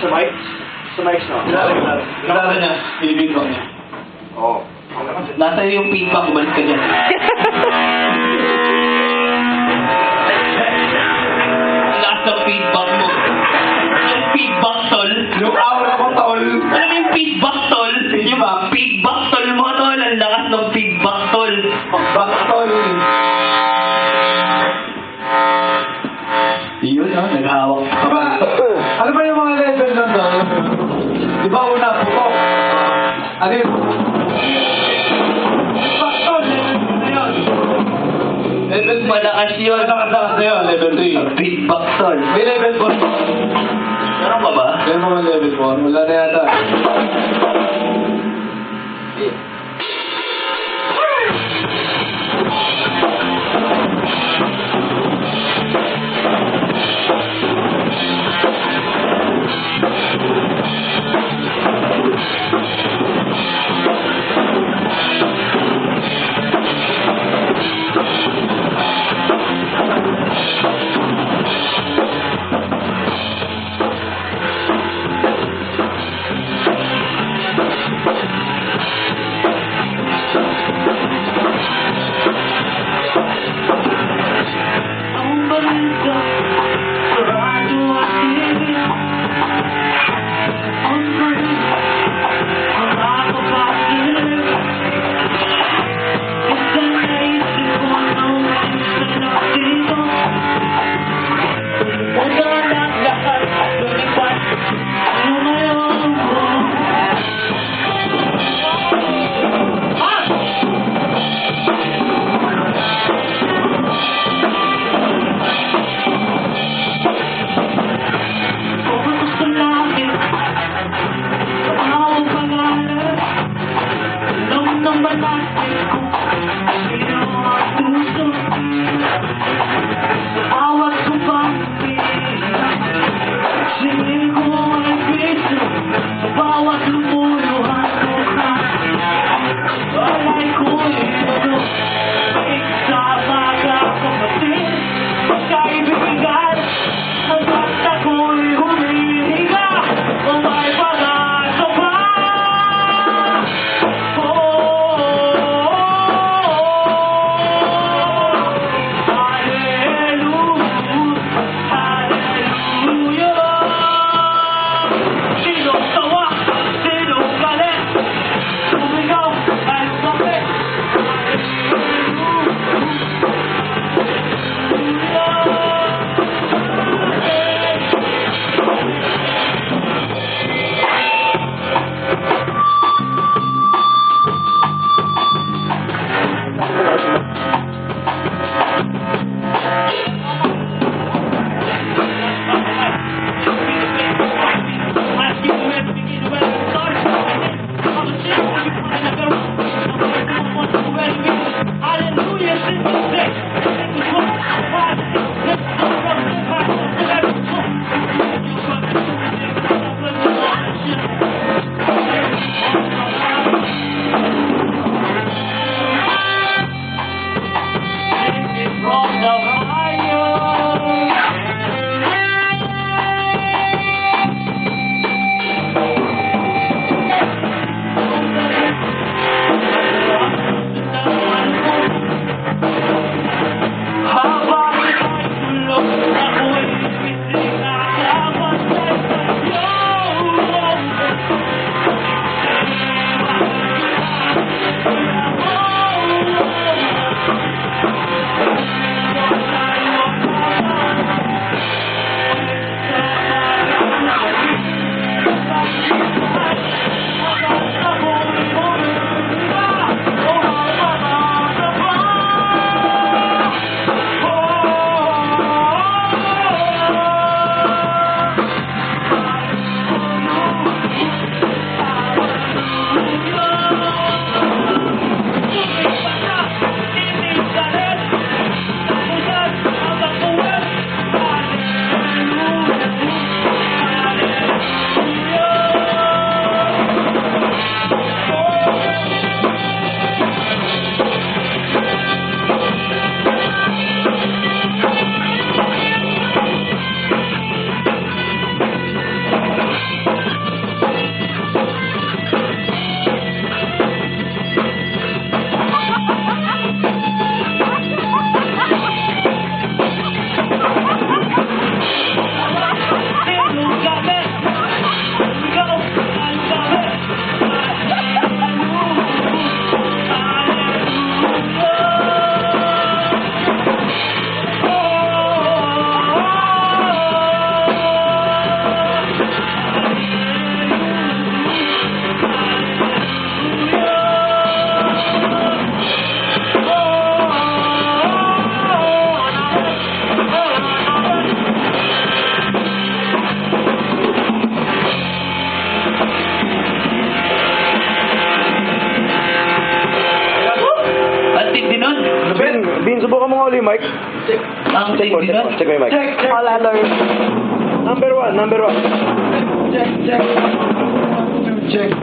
Sa mic? Sa mic na. Grabe niya, feedback niya. Oo. Nasa yung feedback, bumalik ka dyan. Nasa feedback mo. Yung feedback, tol. Yung aura ko, tol. Alam mo yung feedback, tol? Yung feedback, tol mo, tol. Ang lakas ng feedback, tol. Feedback, tol. Yun, no? Naghawak. Diba, ano ba yung mga level nun, tol? Diba una, putok? Ano yun? Feedback, tol. Level na yun. Level malakas yun. Malakas na yun, level 3. Feedback, tol. May level 4. Meron ba ba? Meron mga level 4. Wala na yata. Subukan mo nga uli, Mike. Ang Check mo yung mic. Check. All alert. Number one. Check. Check.